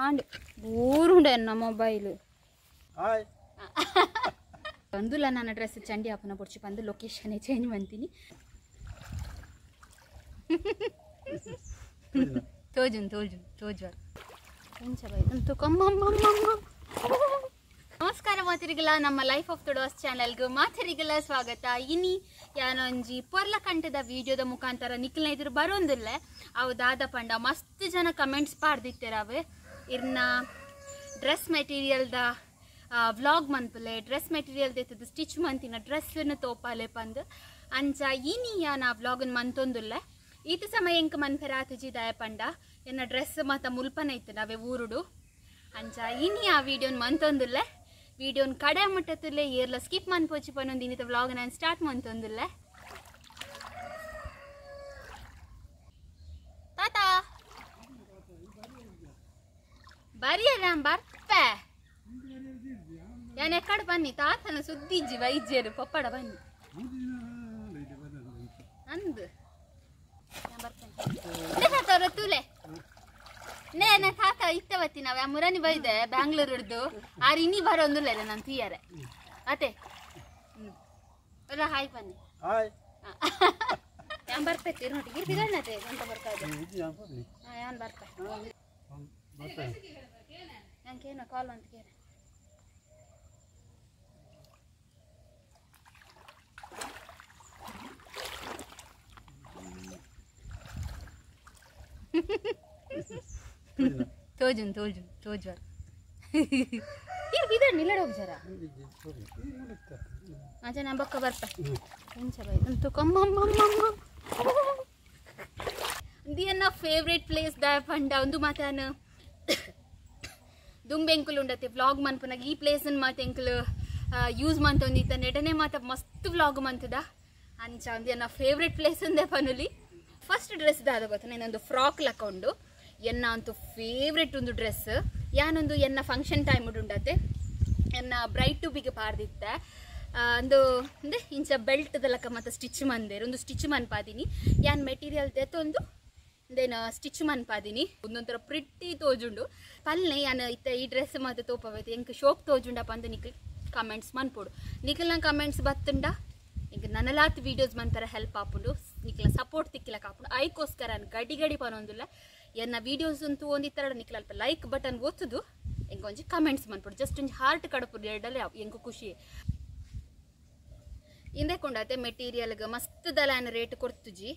and ಊರುಂಡೆ ನನ್ನ mobile hi ಬಂದುಲ್ಲ ನನ್ನ dress ಚಂಡಿ ಆಪನ ಪೊಡ್ಚಿ ಬಂದು ಲೊಕೇಶನ್ ಚೇಂಜ್ ಮಾಡ್ತೀನಿ ತೋಜುನ್ ತೋಜುನ್ ತೋಜು ಎಂಚ ನಮಸ್ಕಾರ ಮಾತಿರಿಗಲ ನಮ್ಮ ಲೈಫ್ ಆಫ್ ತುಳುವಾಸ್ ಚಾನೆಲ್ಗೆ ಮಾತಿರಿಗಲ ಸ್ವಾಗತ ಇನಿ ಯಾನೊಂಜಿ ಪೊರ್ಲ ಕಂಠದ ವಿಡಿಯೋದ ಮುಖಾಂತರ ನಿಖಿಲ್ನ ಎದುರು ಬರೋಂದಿಲ್ಲ ಅವು ದಾದ ಪಂಡ ಮಸ್ತ್ ಜನ ಕಮೆಂಟ್ಸ್ ಪಾಡ್ದಿತ್ತೇರವೆ ಇರ್ನ ಡ್ರೆಸ್ ಮೆಟೀರಿಯಲ್ದ ವ್ಲಾಗ್ ಮನ್ಪಲೆ ಡ್ರೆಸ್ ಮೆಟೀರಿಯಲ್ ದೇತದ ಸ್ಟಿಚ್ ಮಂತಿನ ಡ್ರೆಸ್ನ ತೋಪಾಲೆ ಪಂದು ಅಂಚ ಇನಿ ಯಾನ ವ್ಲಾಗನ್ ಮಂತೊಂದುಲ್ಲ ಈತ ಸಮಯ ಎಂಕ ಮನ್ಪೆರಾತಜಿ ದಯ ಪಂಡ ಎನ್ನ ಡ್ರೆಸ್ ಮತ್ತ ಮುಲ್ಪನ ಇತ್ತು ನಾವೇ ಊರುಡು ಅಂಚ ಇನಿ ಆ ವಿಡಿಯೋನ್ ಮಂತೊಂದುಲ್ಲ ವಿಡಿಯೋನ್ ಕಡೆ ಮುಟ್ಟತ್ತುಲೆ ಏರ್ಲ ಸ್ಕಿಪ್ ಮನ್ಪೋಚಿ ಪನ್ನೊಂದು ಇನ್ನಿತ ವ್ಲಾಗ್ ನಾನು ಸ್ಟಾರ್ಟ್ ಮಂತೊಂದುಲ್ಲ ತಾತ ಬರಿಯಲ್ಲ ಬರ್ಪೆ ಯಾನ್ ಎಕ್ಕಡೆ ಬನ್ನಿ ತಾತನ ಸುದ್ದಿಜ್ಜಿ ವೈದ್ಯರು ಪಪ್ಪಡ ಬನ್ನಿ ಅಂದು ಬರ್ತೇನೆ ತೂಲೆ ನೇ ತಾತ ಇತ್ತವತ್ತಿ ನಾವ್ ಮುರನಿ ಬೈದೆ ಬ್ಯಾಂಗ್ಳೂರ್ ಹಿಡ್ದು ಆರು ಇನ್ನಿ ಬರೋಂದಿಲ್ಲ ನಾನು ತೀಯರೆ ಅತ್ತೆ ಹಾಯ್ ಬನ್ನಿ ಯಾನ್ ಬರ್ತೈತಿ ನೋಡಿ ಬಿಡಣ್ಣತೆ ಅಂತ ಬರ್ತಾ ಇದೆ ಯಾನ್ ಬರ್ತಾ ನಂಗೇನೋ ಕಾಲ್ ಅಂತ ಕೇಳ ತೋಜುನ್ ತೋಜುನ್ ತೋಜುವರ್ ಇದು ಬಿದ ನಿಲ್ಲಡ ಹೋಗ್ಜಾರ ಆಚೆ ನಾ ಬಕ್ಕ ಬರ್ತಾ ಎಂಚ ಬೈ ಅಂತೂ ಕಮ್ಮಮ್ಮಮ್ಮಮ್ಮ ದಿಯನ್ನ ಫೇವ್ರೇಟ್ ಪ್ಲೇಸ್ ದ ಪಂಡ ಒಂದು ಮಾತಾನ ದುಂಬೆಂಕುಲು ಉಂಡತೆ ವ್ಲಾಗ್ ಮನ್ಪನಾಗ ಈ ಪ್ಲೇಸನ್ ಮಾತು ಎಂಕುಲು ಯೂಸ್ ಮಂತೊಂದಿತ್ತ ನೆಡನೆ ಮಾತ ಮಸ್ತ್ ವ್ಲಾಗ್ ಮಂತದ ಅಂಚ ಒಂದಿಯನ್ನ ಫೇವ್ರೇಟ್ ಪ್ಲೇಸ್ ಅಂದೆ ಪನುಲಿ ಫಸ್ಟ್ ಡ್ರೆಸ್ ದಾದ ಗೊತ್ತ ನಾನೊಂದು ಫ್ರಾಕ್ ಲಕೊಂಡು ಎನ್ನ ಅಂತೂ ಫೇವ್ರೆಟ್ ಒಂದು ಡ್ರೆಸ್ ಯಾನೊಂದು ಎನ್ನ ಫಂಕ್ಷನ್ ಟೈಮ್ ಉಂಡತೆ ಎನ್ನ ಬ್ರೈಟ್ ಟು ಬಿಗೆ ಪಾರ್ದಿತ್ತೆ ಒಂದು ಅಂದರೆ ಇಂಚ ಬೆಲ್ಟ್ ದಲಕ ಮತ್ತು ಸ್ಟಿಚ್ ಮಂದೇರು ಒಂದು ಸ್ಟಿಚ್ ಮನ್ಪಾದೀನಿ ಯಾನ್ ಮೆಟೀರಿಯಲ್ ತೆತ್ತೊಂದು ದೇನು ಸ್ಟಿಚ್ ಮನ್ಪಾದೀನಿ ಒಂದೊಂಥರ ಪ್ರಿಟ್ಟಿ ತೋಜುಂಡು ಪಲ್ಲೆ ಯಾನು ಇತ್ತ ಈ ಡ್ರೆಸ್ ಮತ್ತು ತೋಪವೈತೆ ಎಂಕ್ ಶೋಕ್ ತೋಜುಂಡಪ್ಪ ಅಂತ ನಿಖಿಲ್ ಕಮೆಂಟ್ಸ್ ಮನ್ಪೋಡು ನಿಖಿಲ್ನ ಕಮೆಂಟ್ಸ್ ಬತ್ತುಂಡ ಇಂಕ ನನಲಾತ್ ವೀಡಿಯೋಸ್ ಮಂತರ ಹೆಲ್ಪ್ ಆಪುಂಡು ನಿಖಿಲ ಸಪೋರ್ಟ್ ತಿಕ್ಕಿಲಕ ಆಪುಂಡು ಐಕೋಸ್ಕರ ಗಡಿ ಗಡಿ ಪನೊಂದಿಲ್ಲ ಎನ್ನ ವೀಡಿಯೋಸ್ ಅಂತೂ ಒಂದಿತ್ತರ ನಿಖಿಲ ಅಲ್ಪ ಲೈಕ್ ಬಟನ್ ಒತ್ತುದು ಎಂಕ ಒಂಜಿ ಕಮೆಂಟ್ಸ್ ಮನ್ಪುಡು ಜಸ್ಟ್ ಒಂಜಿ ಹಾರ್ಟ್ ಕಡಪುಡು ಎರಡಲ್ಲೇ ಎಂಕು ಖುಷಿ ಇಂದೆ ಕೊಂಡತೆ ಮೆಟೀರಿಯಲ್ಗೆ ಮಸ್ತ್ ದಲಾನ ರೇಟ್ ಕೊಡ್ತುಜಿ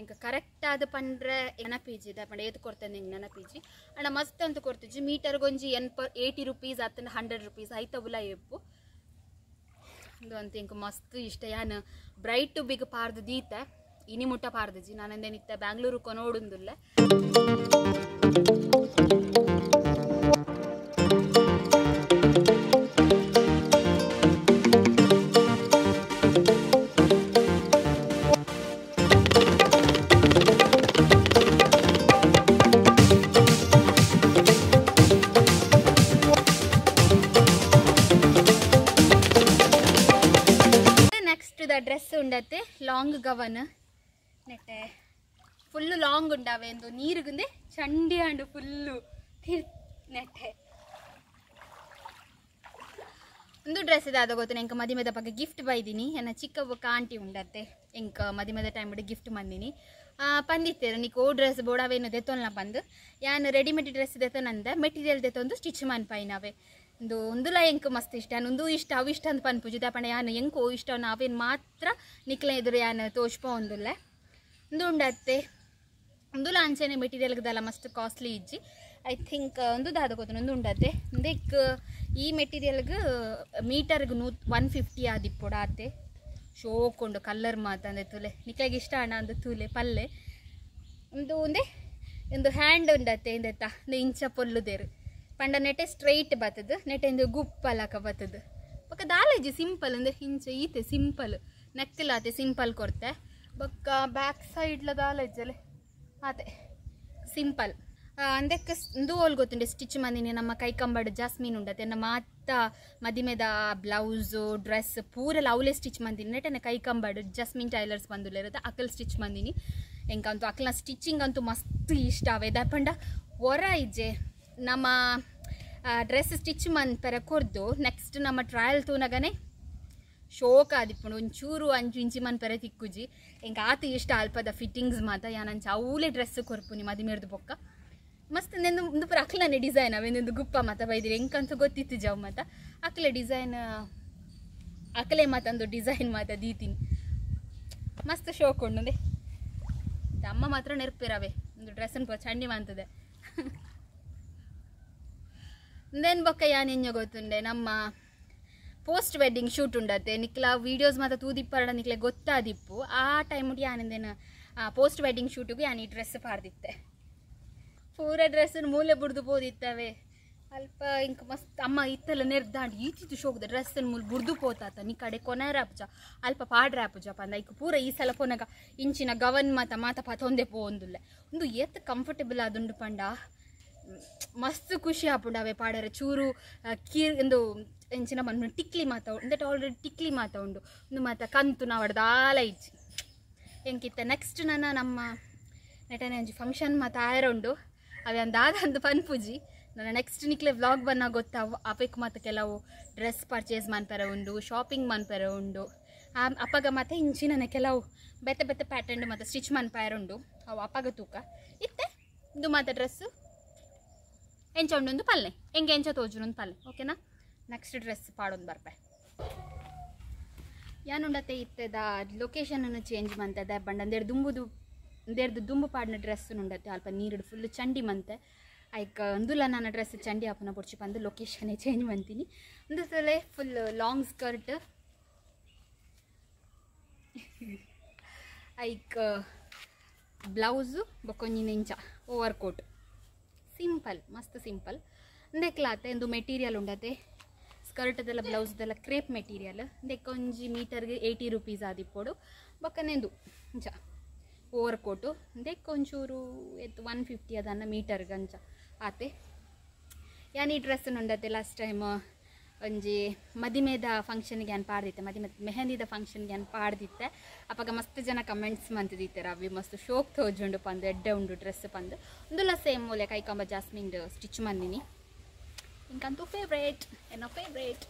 ಎಂಕ ಕರೆಕ್ಟ್ ಆದ ಪಂಡ್ರೆ ನೆನಪೀಜಿ ಪಂಡ ಏತು ಕೊಡ್ತೇನೆ ಹೆಂಗೆ ನೆನಪೀಜಿ ಅಣ್ಣ ಮಸ್ತ್ ಅಂತ ಕೊಡ್ತುಜಿ ಮೀಟರ್ಗೊಂಜಿ 80 ರೂಪೀಸ್ ಅತ್ತನ 100 ರೂಪೀಸ್ ಐತವುಲ ಎಪ್ಪು ಇದು ಅಂತ ಎಂಕ ಮಸ್ತ್ ಇಷ್ಟ ಯಾನು ಬ್ರೈಟ್ ಟು ಬಿಗ್ ಪಾರ್ದು ದೀತ ಇನಿ ಮುಟ್ಟ ಪಾರ್ದಜಿ ನಾನಂದೇನಿತ್ತ ಬ್ಯಾಂಗ್ಳೂರು ಕೊನೋಡುಂದುಲ್ಲ ಡ್ರೆಸ್ ಉಂಡತ್ತೆ ಲಾಂಗ್ ಗವನ್ ನೆಟ್ಟೆ ಫುಲ್ಲು ಲಾಂಗ್ ಉಂಡಾವೆ ಎಂದು ನೀರಿಗುಂದೆ ಚಂಡಿ ಹಂಡು ಫುಲ್ಲು ನೆಟ್ಟೆ ಒಂದು ಡ್ರೆಸ್ ಇದಾದ ಗೊತ್ತು ಎಂಕ ಮದಿಮೆದ ಬಗ್ಗೆ ಗಿಫ್ಟ್ ಬೈದೀನಿ ಎನ್ನ ಚಿಕ್ಕ ಒಕ್ಕ ಆಂಟಿ ಉಂಡತ್ತೆ ಎಂಕ ಮದಿಮೆದ ಟೈಮ್ ಗಿಫ್ಟ್ ಮಂದಿನಿ ಪಂದಿತ್ತೇರು ನೀಕು ಡ್ರೆಸ್ ಬೋಡಾವೇನು ದೆತ್ತೊಲ್ನ ಬಂದು ಯಾನು ರೆಡಿಮೇಡ್ ಡ್ರೆಸ್ ದೆತ್ತೊನಂದ ಮೆಟೀರಿಯಲ್ ದೆತ್ತೊಂದು ಸ್ಟಿಚ್ ಮನ್ಪಾಯಿನಾವೆ ಒಂದು ಒಂದುಲ ಎಂಕ್ ಮಸ್ತ್ ಇಷ್ಟ ಒಂದು ಇಷ್ಟ ಅವು ಇಷ್ಟ ಅಂತ ಪನ್ಪುಜಿ ದಪಣ ಯಾನು ಎಂಕು ಇಷ್ಟ ನಾವೇನು ಮಾತ್ರ ನಿಕ್ಲ ಎದುರು ಯಾನು ತೋಚ್ಪ ಒಂದುಲ್ಲ ಒಂದು ಉಂಡತ್ತೆ ಒಂದುಲ ಅಂಚೆನೆ ಮೆಟೀರಿಯಲ್ಗದಲ್ಲ ಮಸ್ತ್ ಕಾಸ್ಟ್ಲಿ ಇಜ್ಜಿ ಐ ಥಿಂಕ್ ಒಂದು ದಾದ ಗೊತ್ತು ಒಂದು ಉಂಡತ್ತೆ ಒಂದಕ್ಕೆ ಈ ಮೆಟೀರಿಯಲ್ಗೆ ಮೀಟರ್ಗೆ 150 ಆದಿಪ್ಪೊಡ ಆತೆ ಶೋಕೊಂಡು ಕಲ್ಲರ್ ಮಾತಂದೆ ತುಲೆ ನಿಕ್ಲಾಗ ಇಷ್ಟ ಅಣ್ಣ ಅಂದು ತೂಲೆ ಪಲ್ಲೆ ಒಂದು ಒಂದೇ ಒಂದು ಹ್ಯಾಂಡ್ ಉಂಡತ್ತೆ ಇಂದೆತ್ತ ಒಂದು ಇಂಚ ಪೊಲ್ಲುದೇರು ಪಂಡ ನೆಟೆ ಸ್ಟ್ರೈಟ್ ಬತ್ತದು ನೆಟೆ ಒಂದು ಗುಪ್ಪಲಕ ಬತ್ತದು ಬೊಕ್ಕ ದಾಲೇಜಿ ಸಿಂಪಲ್ ಅಂದ್ರೆ ಇಂಚ ಈತೆ ಸಿಂಪಲ್ ನೆಕ್ಲಾತೆ ಸಿಂಪಲ್ ಕೊಡ್ತೆ ಬೊಕ್ಕ ಬ್ಯಾಕ್ ಸೈಡ್ಲ ದಾಲೇಜಲ್ಲಿ ಆತೆ ಸಿಂಪಲ್ ಅಂದಕ್ಕೆ ಒಂದು ಓಲ್ ಗೊತ್ತುಂಡೆ ಸ್ಟಿಚ್ ಮಂದಿನಿ ನಮ್ಮ ಕೈ ಕಂಬಡ್ ಜಾಸ್ಮೀನ್ ಉಂಡತೆ ನಮ್ಮ ಮಾತ ಮದಿಮೆದ ಬ್ಲೌಸು ಡ್ರೆಸ್ ಪೂರೆಲ್ಲ ಅವಲೇ ಸ್ಟಿಚ್ ಮಂದಿನಿ ನೆಟನೆ ಕೈ ಕಂಬಡ್ ಜಾಸ್ಮಿನ್ ಟೈಲರ್ಸ್ ಬಂದುಲ್ಲ ಇರುತ್ತೆ ಅಕಲ್ ಸ್ಟಿಚ್ ಮಂದಿನಿ ಎಂಕಂತೂ ಅಕಲ್ನ ಸ್ಟಿಚಿಂಗ್ ಅಂತೂ ಮಸ್ತ್ ಇಷ್ಟ ಅವೆ ದಪಂಡ ಹೊರ ಇಜ್ಜೆ ನಮ್ಮ ಡ್ರೆಸ್ ಸ್ಟಿಚ್ ಮನ್ಪರ ಕೊರ್ದು ನೆಕ್ಸ್ಟ್ ನಮ್ಮ ಟ್ರಯಲ್ ತೂನಗನೆ ಶೋಕ ಆದಿಪ್ಪುಂಡು ಒಂಚೂರು 5 ಇಂಚಿ ಮನ್ಪರ ತಿಕ್ಕುಜಿ ಎಂಕ ಆತ ಇಷ್ಟ ಅಲ್ಪದ ಫಿಟ್ಟಿಂಗ್ಸ್ ಮಾತ ಯಾನಂಚ ಅವಲೇ ಡ್ರೆಸ್ ಕೊರ್ಪುನಿ ಮದಿಮೇರ್ದು ಬೊಕ್ಕ ಮಸ್ತ್ ನೆಂದು ಒಂದು ಪೂರ ಅಕ್ಲನೆ ಡಿಸೈನ್ ಅವೆಂದು ಗುಪ್ಪ ಮಾತ ಬೈದಿರಿ ಎಂಕಂತ ಗೊತ್ತಿತ್ತು ಜಾವ್ ಮಾತ ಅಕ್ಲೆ ಡಿಸೈನ್ ಅಕ್ಲೆ ಮಾತಂದು ಡಿಸೈನ್ ಮಾತ ದೀತೀನಿ ಮಸ್ತ್ ಶೋಕ್ ಉಂಡು ಅಮ್ಮ ಮಾತ್ರ ನೆರ್ಪಿರವೆ ಒಂದು ಡ್ರೆಸ್ಸನ್ನು ಚಂಡಿ ಮಾಡ್ತದೆ ದೆನ್ ಬೊಕ್ಕ ಯಾನೆಂಜ ಗೊತ್ತುಂಡೆ ನಮ್ಮ ಪೋಸ್ಟ್ ವೆಡ್ಡಿಂಗ್ ಶೂಟ್ ಉಂಡತ್ತೆ ನಿಕ್ಲ ವೀಡಿಯೋಸ್ ಮಾತ್ರ ತೂದಿಪ್ಪರಡ ನಿಕ್ಲೆ ಗೊತ್ತಾದಿಪ್ಪು ಆ ಟೈಮ್ ಉಂಟು ಯಾನಿಂದೇನು ಪೋಸ್ಟ್ ವೆಡ್ಡಿಂಗ್ ಶೂಟಿಗೆ ಯಾನು ಈ ಡ್ರೆಸ್ ಪಾರ್ದಿತ್ತೆ ಪೂರ ಡ್ರೆಸ್ಸನ್ನು ಮೂಲೆ ಬುಡ್ದು ಬೋದಿತ್ತವೆ ಅಲ್ಪ ಇಂಕ ಮಸ್ತ್ ಅಮ್ಮ ಇತ್ತೆಲ್ಲ ನೆರ್ದಾಂಡು ಈತಿತ್ತು ಶೋಕದ ಡ್ರೆಸ್ಸನ್ನು ಮೂಲ ಬುಡ್ದು ಪೋತಾತ ನಿ ಕಡೆ ಕೊನೆರಾಪುಜ ಅಲ್ಪ ಪಾಡ್ರಾಪುಜ ಪಂದ ಈಗ ಪೂರ ಈ ಸಲ ಪೋನಾಗ ಇಂಚಿನ ಗವನ್ ಮಾತ ಪತೊಂದೆ ಪೋಂದುಲ್ಲೆ ಒಂದು ಎತ್ ಕಂಫರ್ಟೇಬಲ್ ಆದುಂಡು ಪಂಡ ಮಸ್ತ್ ಖುಷಿ ಆಪುಂಡು ಅವೆ ಪಾಡರೆ ಚೂರು ಕೀರ್ ಒಂದು ಎಂಚಿನ ಬಂದು ಟಿಕ್ಲಿ ಮಾತ ಉಂದಟ್ ಆಲ್ರೆಡಿ ಟಿಕ್ಲಿ ಮಾತ ಉಂಡು ಒಂದು ಮಾತ ಕಂತು ನಾವು ಅಡ್ದಾಲ ಇಜ್ಜಿ ಎಂಕಿತ್ತ ನೆಕ್ಸ್ಟ್ ನನ್ನ ನಮ್ಮ ನೆಟನೆ ಒಂಜಿ ಫಂಕ್ಷನ್ ಮಾತ ಆಯರುಂಡು ಅವೆ ಅಂದಾದಂದು ಪನ್ಪುಜಿ ನನ್ನ ನೆಕ್ಸ್ಟ್ ನಿಕ್ಲೆ ವ್ಲಾಗ್ ಬನ್ನ ಗೊತ್ತಾವು ಅಪೆಕ್ ಮಾತ ಕೆಲವು ಡ್ರೆಸ್ ಪರ್ಚೇಸ್ ಮನ್ಪರ ಉಂಡು ಶಾಪಿಂಗ್ ಮನ್ಪರ ಉಂಡು ಅಪ್ಪಗ ಮತ್ತೆ ಇಂಚಿನ ಕೆಲವು ಬೆತ್ತ ಬೆತ್ತ ಪ್ಯಾಟರ್ನ್ ಮತ್ತು ಸ್ಟಿಚ್ ಮನ್ಪರ ಉಂಡು ಅವು ಅಪ್ಪಗ ತೂಕ ಇತ್ತೆ ಇದು ಮಾತ ಡ್ರೆಸ್ಸು ಎಂಚ ಉಂಡು ಪಲ್ಲೆ ಹೆಂಗೆ ಎಂಚ ತೋಜುನೊಂದು ಪಲ್ಲೆ ಓಕೆನಾ ನೆಕ್ಸ್ಟ್ ಡ್ರೆಸ್ ಪಾಡೊಂದು ಬರ್ಪೆ ಯಾನುಂಡತ್ತೆ ಇತ್ತದ ಲೊಕೇಶನನ್ನು ಚೇಂಜ್ ಮಂತದೆ ಬಂಡೆರ್ದು ದುಂಬು ಪಾಡಿನ ಡ್ರೆಸ್ ಉಂಡತ್ತೆ ಅಲ್ಪ ನೀರು ಫುಲ್ ಚಂಡಿ ಮಂತೆ ಐಕ್ ಅಂದುಲ ನನ್ನ ಡ್ರೆಸ್ ಚಂಡಿ ಆಪನ ಪೊಡ್ಚಿ ಬಂದು ಲೊಕೇಶನೇ ಚೇಂಜ್ ಮಂತೀನಿ ಒಂದು ಸಲ ಫುಲ್ ಲಾಂಗ್ ಸ್ಕರ್ಟ್ ಐಕ್ ಬ್ಲೌಸು ಬೊಕ್ಕೊಂಜಿನ ಇಂಚ ಓವರ್ ಕೋಟ್ ಸಿಂಪಲ್ ಮಸ್ತ್ ಸಿಂಪಲ್ ಅಂದೆ ಕ್ಲಾತ್ ಎಂದು ಮೆಟೀರಿಯಲ್ ಉಂಡತೆ ಸ್ಕರ್ಟ್ದೆಲ್ಲ ಬ್ಲೌಸ್ದೆಲ್ಲ ಕ್ರೇಪ್ ಮೆಟೀರಿಯಲ್ ಒಂಜಿ ಮೀಟರ್ಗೆ 80 ರೂಪೀಸ್ ಆದಿಪ್ಪೋಡು ಬೊಕ್ಕನೆಂದು ಇಂಚ ಓವರ್ ಕೋಟು ಒಂಚೂರು 150 ಅದನ್ನು ಮೀಟರ್ಗೆ ಅಂಚ ಆತೆ ಯಾನ್ ಈ ಡ್ರೆಸ್ ಉಂಡತೆ ಲಾಸ್ಟ್ ಟೈಮ್ ಒಂಜಿ ಮದಿಮೆದ ಫಂಕ್ಷನ್ಗೆ ಯಾನ್ ಪಾಡ್ದಿತ್ತೆ ಮೆಹಂದಿದ ಫಂಕ್ಷನ್ಗೆ ಯಾನ್ ಪಾಡ್ದಿತ್ತೆ ಅಪ್ಪಾಗ ಮಸ್ತ್ ಜನ ಕಮೆಂಟ್ಸ್ ಮಂತಿದ್ದಿತ್ತೆ ರವಿ ಮಸ್ತ್ ಶೋಕ್ ತೋಜುಂಡು ಪಂದು ಎಡ್ಡೆ ಉಂಡು ಡ್ರೆಸ್ ಪಂದು ಒಂದುಲ್ಲ ಸೇಮ್ ಮೂಲೆ ಕೈಕಂಬ ಜಾಸ್ಮಿನ್ ಸ್ಟಿಚ್ ಮಂದಿನಿ ಇಂಕಂತೂ ಫೇವ್ರೇಟ್ ಏನೋ ಫೇವ್ರೇಟ್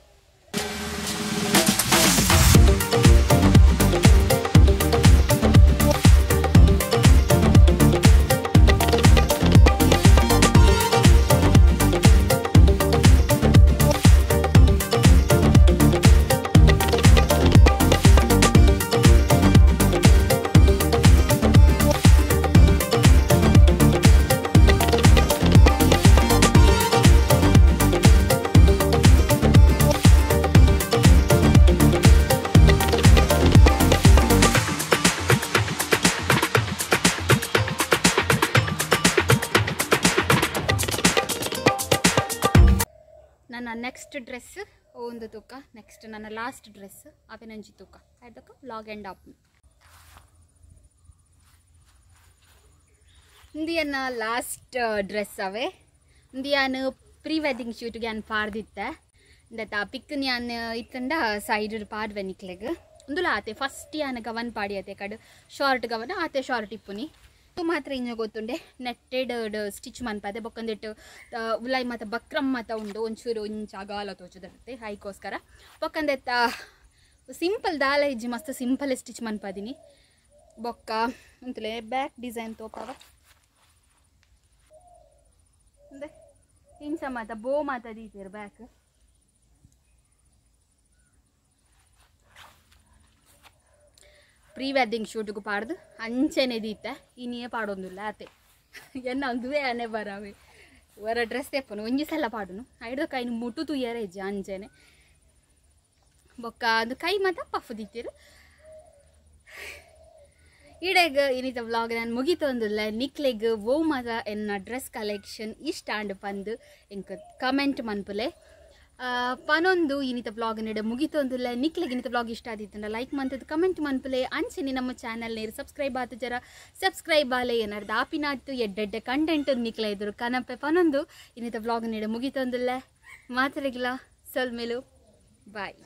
ನನ್ನ ನೆಕ್ಸ್ಟ್ ಡ್ರೆಸ್ ಒಂದು ತೂಕ ನೆಕ್ಸ್ಟ್ ನನ್ನ ಲಾಸ್ಟ್ ಡ್ರೆಸ್ ಅವೆನಂಜಿ ತೂಕ ಆಯ್ತಕ್ಕ ವ್ಲಾಗ್ ಎಂಡ್ ಆಪ್ ಇಂದಿಯನ್ನ ಲಾಸ್ಟ್ ಡ್ರೆಸ್ ಅವೆ ಇಂದಿಯಾನು ಪ್ರೀ ವೆಡ್ಡಿಂಗ್ ಶೂಟ್ಗೆ ಯಾನ್ ಪಾಡ್ದಿತ್ತೆ ಇಂದತ್ತ ಪಿಕ್ಕನ್ ಯಾನ್ ಇತ್ತಂಡ ಸೈಡ್ ಪಾಡ್ವೆ ನಿಕ್ಲೆಗ್ ಒಂದುಲ ಆತೆ ಫಸ್ಟ್ ಯಾನ್ ಗವನ್ ಪಾಡಿ ಆತೆ ಕಡ್ ಶಾರ್ಟ್ ಗವನ ಆತೆ ಶಾರ್ಟ್ ಇಪ್ಪುನಿ ಮಾತ್ರ ಇಂಜ ಗೊತ್ತುಂಡೆ ನೆಟ್ಟೆಡ್ ಸ್ಟಿಚ್ ಮನ್ಪದೆ ಬೊಕ್ಕಂದಿಟ್ಟು ಉಲಾಯಿ ಮತ್ತು ಬಕ್ರಮ್ ಮಾತ ಉಂಡು ಒಂಚೂರು ಇಂಚ ಅಗಾಲ ತೋಚದಿರುತ್ತೆ ಹೈಕೋಸ್ಕರ ಬೊಕ್ಕಂದೆತ್ತ ಸಿಂಪಲ್ ದಾಲ ಇಜ್ಜಿ ಮಸ್ತ್ ಸಿಂಪಲ್ ಸ್ಟಿಚ್ ಮನ್ಪದಿನಿ ಬೊಕ್ಕ ಅಂತಲೇ ಬ್ಯಾಕ್ ಡಿಸೈನ್ ತೋಪವ ಅಂದೆ ಇಂಚ ಮಾತ ಬೋ ಮಾತ ದೀತಿರು ಬ್ಯಾಕ್ ಪ್ರೀ ವೆಡ್ಡಿಂಗ್ ಶೂಟ್ಗೂ ಪಾಡ್ದು ಅಂಚೆನೆ ದೀತೆ ಇನ್ನೇ ಪಾಡೊಂದಿಲ್ಲ ಆತೆ ಎನ್ನ ಒಂದುವೇ ಆನೆ ಬರವೆ ವರ ಡ್ರೆಸ್ ತೆಪ್ಪನು ಒಂಜಿ ಸಲ ಪಾಡುನು ಐದು ಕೈನು ಮುಟ್ಟು ತುಯ್ಯರ ಹೆಜ್ಜೆ ಅಂಚೆನೆ ಬೊಕ್ಕ ಅದು ಕೈ ಮಾತ ಪಫ್ ದಿತ್ತಿರು ಇಡೆಗ್ ಇನ್ನಿತ ವ್ಲಾಗ್ ನಾನು ಮುಗಿತೊಂದಿಲ್ಲ ನಿಕ್ಲೆಗ್ ಓ ಮಾತ ಎನ್ನ ಡ್ರೆಸ್ ಕಲೆಕ್ಷನ್ ಇಷ್ಟ ಅಂಡ್ ಪಂದು ಎಂಕ ಕಮೆಂಟ್ ಮನ್ಪುಲೆ ಪನೊಂದು ಇನ್ನಿತ ವ್ಲಾಗ್ ನೆಡ ಮುಗಿತೊಂದಿಲ್ಲ ನಿಕ್ಲೆಗ್ ಇನ್ನಿತ ವ್ಲಾಗ್ ಇಷ್ಟ ಆದಿತ್ತಂಡ ಲೈಕ್ ಮಂತದ್ದು ಕಮೆಂಟ್ ಮನ್ಪುಲೆ ಅಂಚೆನೆ ನಮ್ಮ ಚಾನಲ್ ನೇರು ಸಬ್ಸ್ಕ್ರೈಬ್ ಆತು ಜರ ಸಬ್ಸ್ಕ್ರೈಬ್ ಆಲೆ ಏನಾರ್ದು ಆಪಿನಾತ್ತು ಎಡ್ಡೆಡ್ಡೆ ಕಂಟೆಂಟ್ ನಿಕ್ಲೆ ಇದ್ರು ಕನಪೆ ಪನೊಂದು ಇನ್ನಿತ ವ್ಲಾಗ್ ನೆಡ ಮುಗಿತೊಂದಿಲ್ಲ ಮಾತ್ರೆಗಿಲ್ಲ ಸೊಲ್ಮೇಲು ಬಾಯ್